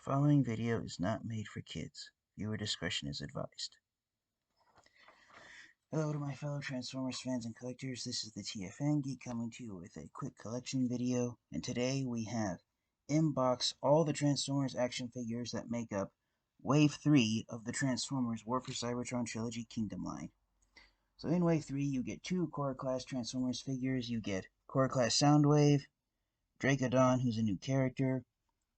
Following video is not made for kids. Viewer discretion is advised. Hello to my fellow Transformers fans and collectors. This is the TFN Geek coming to you with a quick collection video. And today we have in box all the Transformers action figures that make up Wave 3 of the Transformers War for Cybertron Trilogy Kingdom line. So in Wave 3 you get 2 Core Class Transformers figures. You get Core Class Soundwave, Dracodon, who's a new character.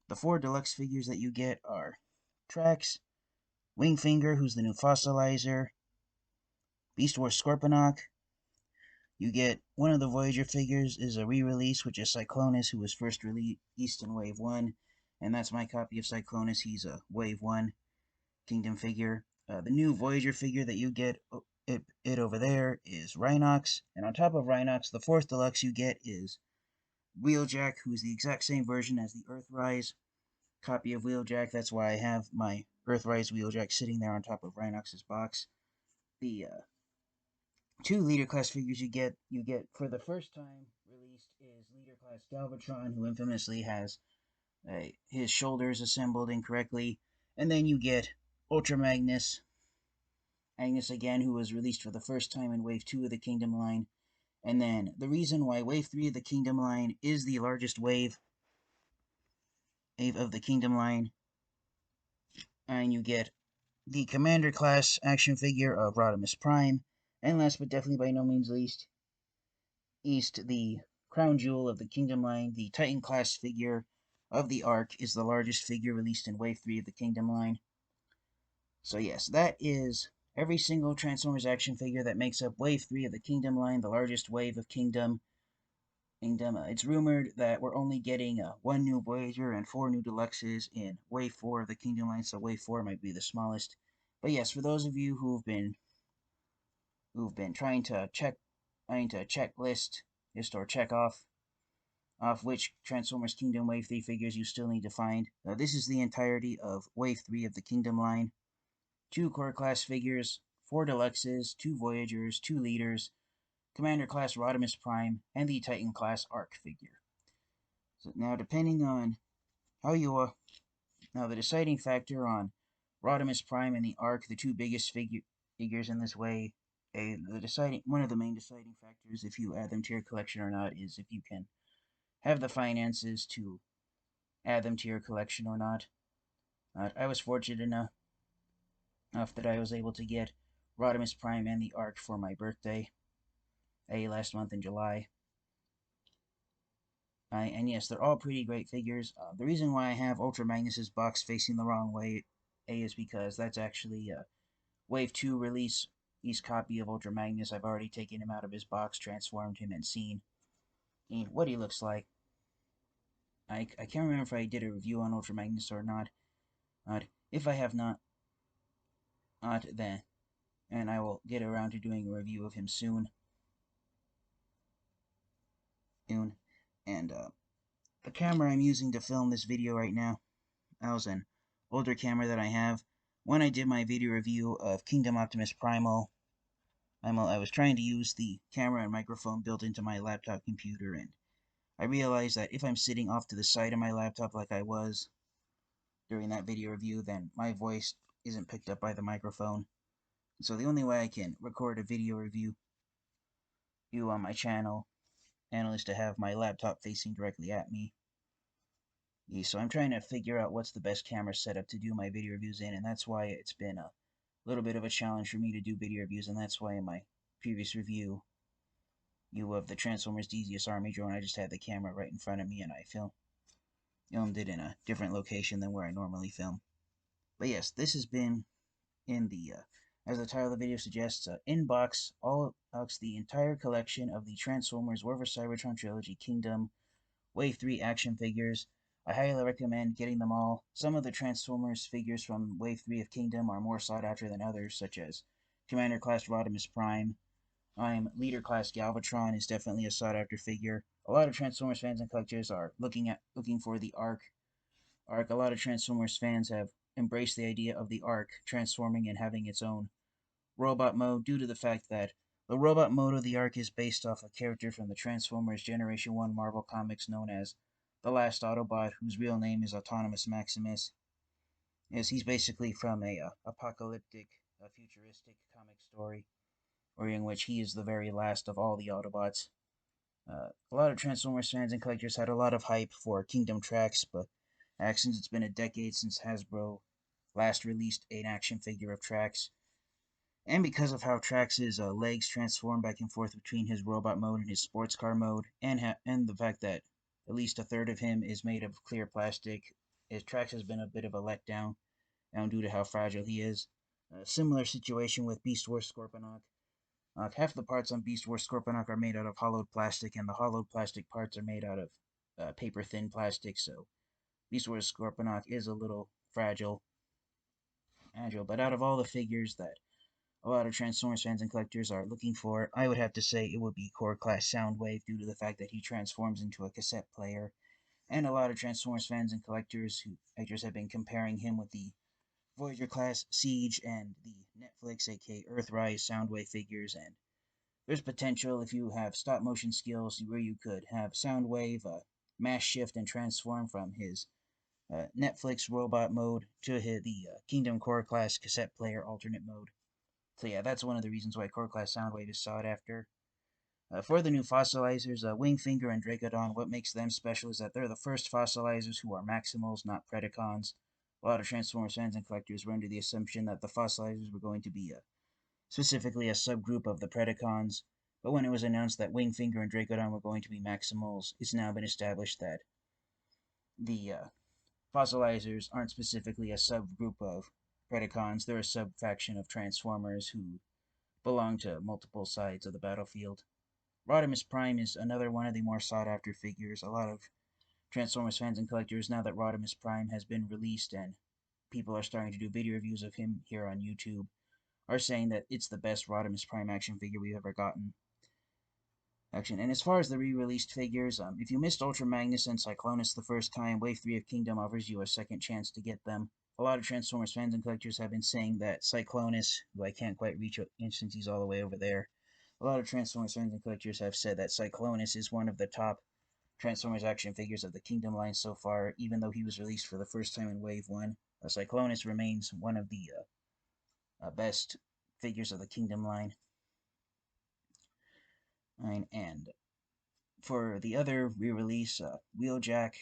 The 4 deluxe figures that you get are Trax, Wingfinger, who's the new fossilizer, Beast Wars Scorponok. You get one of the Voyager figures is a re-release, which is Cyclonus, who was first released in Wave 1, and that's my copy of Cyclonus. He's a Wave 1 Kingdom figure. The new Voyager figure that you get it over there is Rhinox, and on top of Rhinox, the 4th deluxe you get is Wheeljack, who's the exact same version as the Earthrise copy of Wheeljack. That's why I have my Earthrise Wheeljack sitting there on top of Rhinox's box. The 2 Leader Class figures you get for the first time released is Leader Class Galvatron, who infamously has his shoulders assembled incorrectly. And then you get Ultra Magnus again, who was released for the first time in Wave 2 of the Kingdom line. And then the reason why Wave 3 of the Kingdom line is the largest wave of the Kingdom line, and you get the Commander Class action figure of Rodimus Prime, and last but definitely by no means least, the crown jewel of the Kingdom line, the Titan Class figure of the Ark is the largest figure released in Wave 3 of the Kingdom line. So yes, that is every single Transformers action figure that makes up Wave 3 of the Kingdom line, the largest wave of Kingdom. It's rumored that we're only getting 1 new Voyager and 4 new Deluxes in Wave 4 of the Kingdom line, so Wave 4 might be the smallest. But yes, for those of you who've been trying to checklist or check off which Transformers Kingdom Wave 3 figures you still need to find, this is the entirety of Wave 3 of the Kingdom line. 2 Core Class figures, 4 Deluxes, 2 Voyagers, 2 Leaders, Commander Class Rodimus Prime, and the Titan Class Ark figure. So now, depending on how you now the deciding factor on Rodimus Prime and the Ark, the 2 biggest figures in this way, one of the main deciding factors if you add them to your collection or not is if you can have the finances to add them to your collection or not. I was fortunate enough that I was able to get Rodimus Prime and the Ark for my birthday, last month in July. And yes, they're all pretty great figures. The reason why I have Ultra Magnus's box facing the wrong way, is because that's actually Wave 2 release. His copy of Ultra Magnus. I've already taken him out of his box, transformed him, and seen what he looks like. I can't remember if I did a review on Ultra Magnus or not. If I have not, then, and I will get around to doing a review of him soon. And the camera I'm using to film this video right now, that was an older camera that I have. When I did my video review of Kingdom Optimus Primal, I was trying to use the camera and microphone built into my laptop computer, and I realized that if I'm sitting off to the side of my laptop like I was during that video review, then my voice isn't picked up by the microphone. So the only way I can record a video review on my channel is to have my laptop facing directly at me. So I'm trying to figure out what's the best camera setup to do my video reviews in, and that's why it's been a little bit of a challenge for me to do video reviews, and that's why in my previous review of the Transformers DZS Army drone, I just had the camera right in front of me, and I filmed it in a different location than where I normally film. But yes, this has been in the, as the title of the video suggests, in-box, the entire collection of the Transformers War for Cybertron Trilogy Kingdom Wave 3 action figures. I highly recommend getting them all. Some of the Transformers figures from Wave 3 of Kingdom are more sought after than others, such as Commander Class Rodimus Prime. Leader Class Galvatron is definitely a sought after figure. A lot of Transformers fans and collectors are looking for the Ark. A lot of Transformers fans have embraced the idea of the Ark transforming and having its own robot mode due to the fact that the robot mode of the Ark is based off a character from the Transformers Generation 1 Marvel Comics known as the Last Autobot, whose real name is Autonomous Maximus. As he's basically from a apocalyptic, futuristic comic story, or in which he is the very last of all the Autobots. A lot of Transformers fans and collectors had a lot of hype for Kingdom Tracks, but since it's been a decade since Hasbro last released an action figure of Trax, and because of how Trax's legs transform back and forth between his robot mode and his sports car mode, and the fact that at least a third of him is made of clear plastic, his Trax has been a bit of a letdown, due to how fragile he is. A similar situation with Beast Wars Scorponok. Half the parts on Beast Wars Scorponok are made out of hollowed plastic, and the hollowed plastic parts are made out of paper thin plastic, so Beast Wars Scorponok is a little agile, but out of all the figures that a lot of Transformers fans and collectors are looking for, I would have to say it would be Core Class Soundwave due to the fact that he transforms into a cassette player, and a lot of Transformers fans and collectors have been comparing him with the Voyager Class Siege and the Netflix, aka Earthrise Soundwave figures, and there's potential if you have stop motion skills where you could have Soundwave mass shift and transform from his Netflix robot mode to the Kingdom Core Class cassette player alternate mode. So yeah, that's one of the reasons why Core Class Soundwave is sought after. For the new fossilizers, Wingfinger and Dracodon, what makes them special is that they're the first fossilizers who are Maximals, not Predacons. A lot of Transformers fans and collectors were under the assumption that the fossilizers were going to be specifically a subgroup of the Predacons, but when it was announced that Wingfinger and Dracodon were going to be Maximals, it's now been established that the fossilizers aren't specifically a subgroup of Predacons, they're a subfaction of Transformers who belong to multiple sides of the battlefield. Rodimus Prime is another one of the more sought after figures. A lot of Transformers fans and collectors, now that Rodimus Prime has been released and people are starting to do video reviews of him here on YouTube, are saying that it's the best Rodimus Prime action figure we've ever gotten. And as far as the re-released figures, if you missed Ultra Magnus and Cyclonus the first time, Wave 3 of Kingdom offers you a second chance to get them. A lot of Transformers fans and collectors have been saying that Cyclonus, who I can't quite reach since he's all the way over there, a lot of Transformers fans and collectors have said that Cyclonus is one of the top Transformers action figures of the Kingdom line so far, even though he was released for the first time in Wave 1. Cyclonus remains one of the best figures of the Kingdom line. And for the other re-release, Wheeljack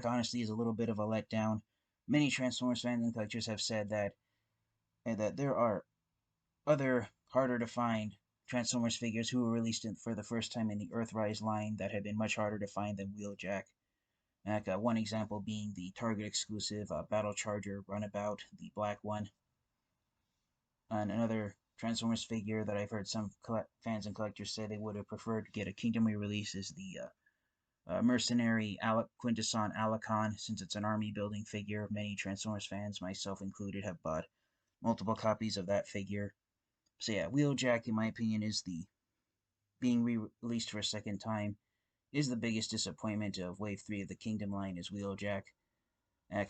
honestly is a little bit of a letdown. Many Transformers fans and collectors have said that there are other harder to find Transformers figures who were released for the first time in the Earthrise line that have been much harder to find than Wheeljack. One example being the Target exclusive Battle Charger Runabout, the black one. And another Transformers figure that I've heard some fans and collectors say they would have preferred to get a Kingdom re-release is the Mercenary Quintesson Alicon, since it's an army building figure. Many Transformers fans, myself included, have bought multiple copies of that figure. So yeah, Wheeljack, in my opinion, is the being re-released for a second time is the biggest disappointment of Wave 3 of the Kingdom line is Wheeljack.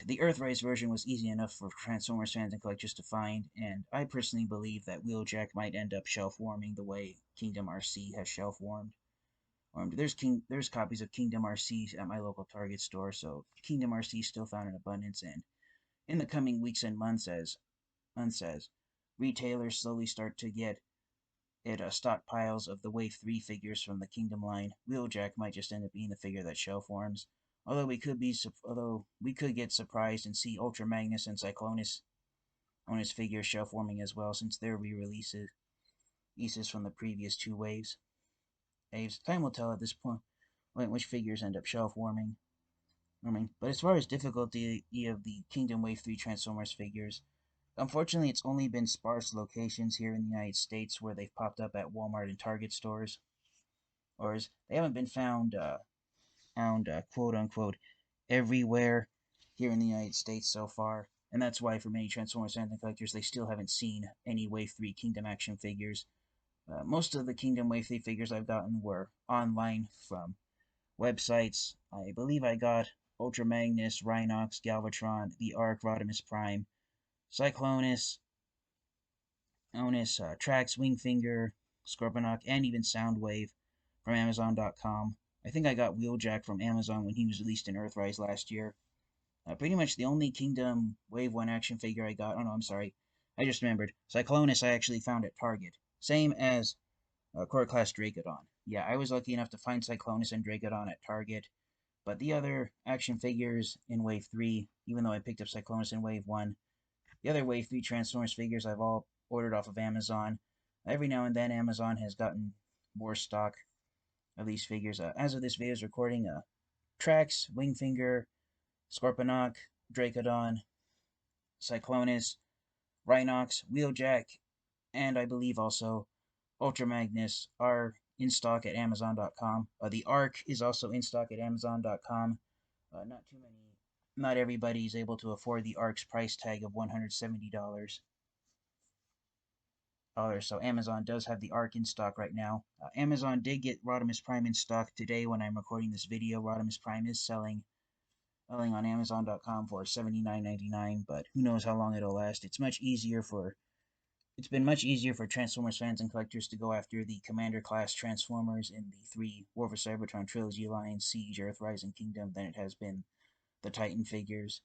The Earthrise version was easy enough for Transformers fans and collectors to find, and I personally believe that Wheeljack might end up shelf warming the way Kingdom RC has shelf warmed. There's copies of Kingdom RC at my local Target store, so Kingdom RC is still found in abundance, and in the coming weeks and months as retailers slowly start to get stockpiles of the Wave 3 figures from the Kingdom line, Wheeljack might just end up being the figure that shelf warms. Although we could get surprised and see Ultra Magnus and Cyclonus on his figure shelf warming as well, since they're re-releases from the previous two waves. Time will tell at this point which figures end up shelf warming. But as far as difficulty of the Kingdom Wave 3 Transformers figures, unfortunately it's only been sparse locations here in the United States where they've popped up at Walmart and Target stores. Or they haven't been found quote unquote everywhere here in the United States so far, and that's why for many Transformers fans and collectors they still haven't seen any Wave 3 Kingdom action figures. Most of the Kingdom Wave 3 figures I've gotten were online from websites. I believe I got Ultra Magnus, Rhinox, Galvatron, the Ark, Rodimus Prime, Cyclonus, Trax, Wingfinger, Scorponok, and even Soundwave from Amazon.com. I think I got Wheeljack from Amazon when he was released in Earthrise last year. Pretty much the only Kingdom Wave 1 action figure I got. Oh no, I'm sorry. I just remembered. Cyclonus I actually found at Target. Same as Core Class Dracodon. Yeah, I was lucky enough to find Cyclonus and Dracodon at Target. But the other action figures in Wave 3, even though I picked up Cyclonus in Wave 1, the other Wave 3 Transformers figures I've all ordered off of Amazon. Every now and then, Amazon has gotten more stock of these figures. As of this video's recording, Trax, Wingfinger, Scorponok, Dracodon, Cyclonus, Rhinox, Wheeljack, and I believe also Ultra Magnus are in stock at Amazon.com. The Ark is also in stock at Amazon.com. Not everybody is able to afford the Ark's price tag of $170. So Amazon does have the Ark in stock right now. Amazon did get Rodimus Prime in stock today when I'm recording this video. Rodimus Prime is selling on Amazon.com for $79.99, but who knows how long it'll last. It's been much easier for Transformers fans and collectors to go after the Commander Class Transformers in the 3 War for Cybertron Trilogy line, Siege, Earthrise, and Kingdom, than it has been the Titan figures.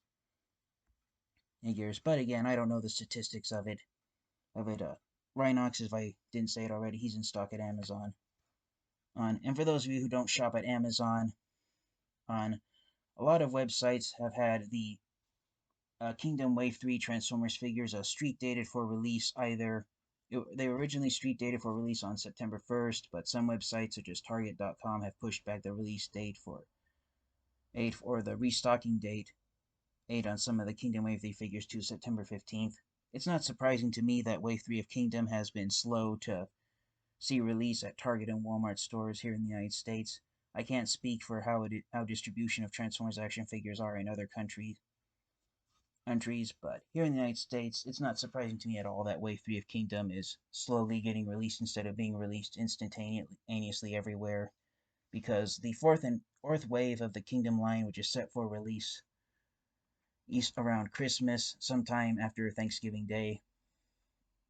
But again, I don't know the statistics of it. Rhinox, if I didn't say it already, he's in stock at Amazon. And for those of you who don't shop at Amazon, a lot of websites have had the Kingdom Wave 3 Transformers figures street dated for release they were originally street dated for release on September 1st, but some websites such as Target.com have pushed back the release date for the restocking date on some of the Kingdom Wave 3 figures to September 15th. It's not surprising to me that Wave 3 of Kingdom has been slow to see release at Target and Walmart stores here in the United States. I can't speak for how distribution of Transformers action figures are in other countries, but here in the United States, it's not surprising to me at all that Wave 3 of Kingdom is slowly getting released instead of being released instantaneously everywhere, because the fourth wave of the Kingdom line, which is set for release around Christmas, sometime after Thanksgiving Day,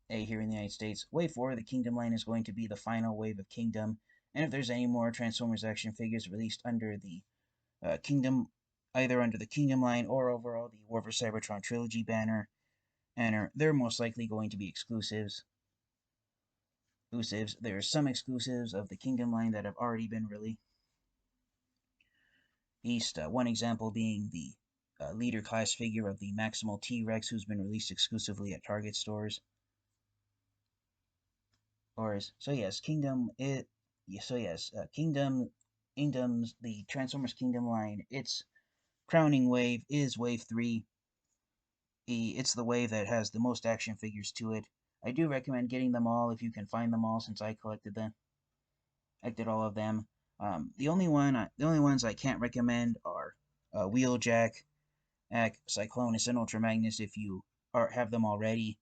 here in the United States, Wave 4 of the Kingdom line is going to be the final wave of Kingdom, and if there's any more Transformers action figures released under the Kingdom, either under the Kingdom line or overall the War for Cybertron Trilogy banner, and they're most likely going to be exclusives. There are some exclusives of the Kingdom line that have already been released. One example being the leader class figure of the Maximal T-Rex, who's been released exclusively at Target stores. The Transformers Kingdom line, its crowning wave is Wave 3. It's the wave that has the most action figures to it. I do recommend getting them all if you can find them all, since I collected all of them. The only ones I can't recommend are Wheeljack, Cyclonus, and Ultra Magnus if you have them already.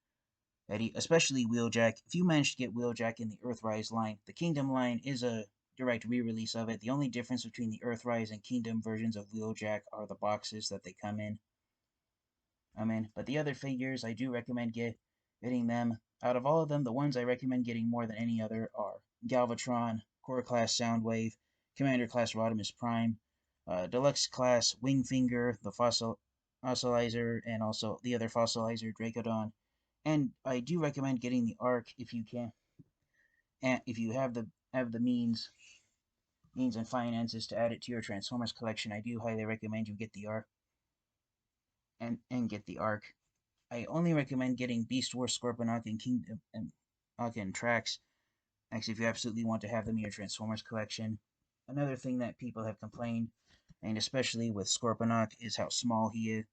Especially Wheeljack. If you manage to get Wheeljack in the Earthrise line, the Kingdom line is a direct re-release of it. The only difference between the Earthrise and Kingdom versions of Wheeljack are the boxes that they come in. But the other figures, I do recommend getting them. Out of all of them, the ones I recommend getting more than any other are Galvatron, Core Class Soundwave, Commander Class Rodimus Prime, Deluxe Class Wingfinger, the Fossilizer, and also the other Fossilizer, Dracodon. And I do recommend getting the Ark if you can, and if you have the means and finances to add it to your Transformers collection. I do highly recommend you get the Ark and get the Ark. I only recommend getting Beast Wars, Scorponok, and Kingdom and Trax. Actually, if you absolutely want to have them in your Transformers collection. Another thing that people have complained, and especially with Scorponok, is how small he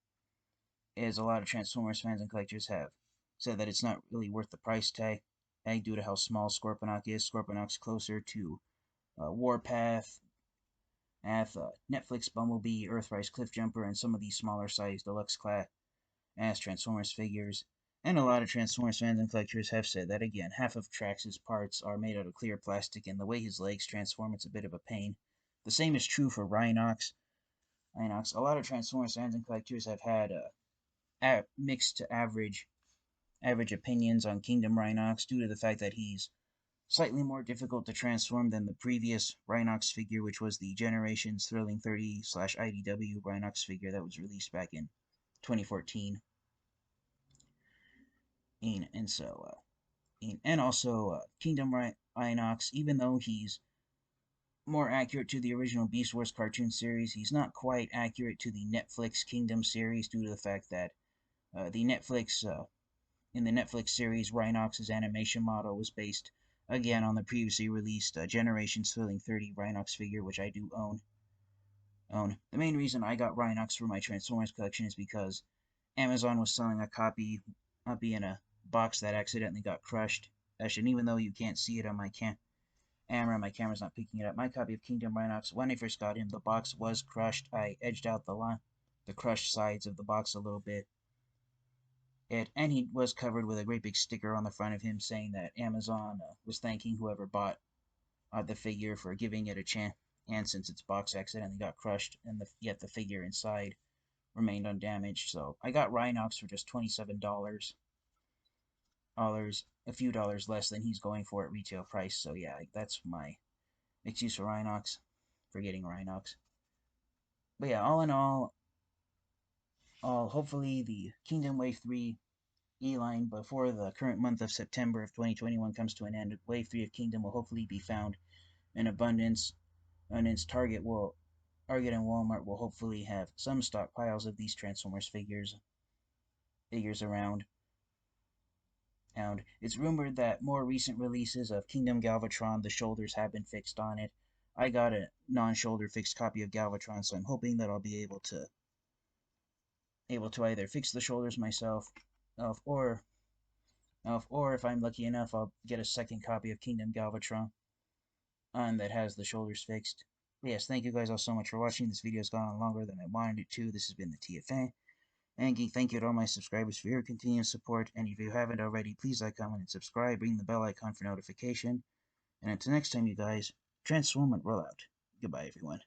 is. A lot of Transformers fans and collectors have said that it's not really worth the price tag due to how small Scorponok is. Scorponok's closer to Warpath, Netflix Bumblebee, Earthrise Cliffjumper, and some of these smaller sized deluxe class Transformers figures. And a lot of Transformers fans and collectors have said that, again, half of Trax's parts are made out of clear plastic, and the way his legs transform, it's a bit of a pain. The same is true for Rhinox. A lot of Transformers fans and collectors have had mixed to average opinions on Kingdom Rhinox due to the fact that he's slightly more difficult to transform than the previous Rhinox figure, which was the Generations Thrilling 30/IDW Rhinox figure that was released back in 2014. And also Kingdom Rhinox, even though he's more accurate to the original Beast Wars cartoon series, he's not quite accurate to the Netflix Kingdom series due to the fact that in the Netflix series, Rhinox's animation model was based again on the previously released Generations Thrilling 30 Rhinox figure, which I do own. The main reason I got Rhinox for my Transformers collection is because Amazon was selling a copy in a box that accidentally got crushed. And even though you can't see it on my camera, my camera's not picking it up. My copy of Kingdom Rhinox, when I first got him, the box was crushed. I edged out the crushed sides of the box a little bit. And he was covered with a great big sticker on the front of him saying that Amazon was thanking whoever bought the figure for giving it a chance. And since its box accidentally got crushed, yet the figure inside remained undamaged, so I got Rhinox for just $27, a few dollars less than he's going for at retail price. So yeah, that's my excuse for Rhinox, for getting Rhinox. But yeah, all in all, hopefully the Kingdom Wave 3 E-line before the current month of September of 2021 comes to an end. Wave 3 of Kingdom will hopefully be found in abundance, and its Target and Walmart will hopefully have some stockpiles of these Transformers figures around. And it's rumored that more recent releases of Kingdom Galvatron, the shoulders have been fixed on it. I got a non-shoulder fixed copy of Galvatron, so I'm hoping that I'll be able to either fix the shoulders myself, or if I'm lucky enough, I'll get a second copy of Kingdom Galvatron that has the shoulders fixed. But yes, thank you guys all so much for watching. This video's gone on longer than I wanted it to. This has been the TFA. And thank you to all my subscribers for your continued support. And if you haven't already, please like, comment, and subscribe. Ring the bell icon for notification. And until next time, you guys, transform and roll out. Goodbye, everyone.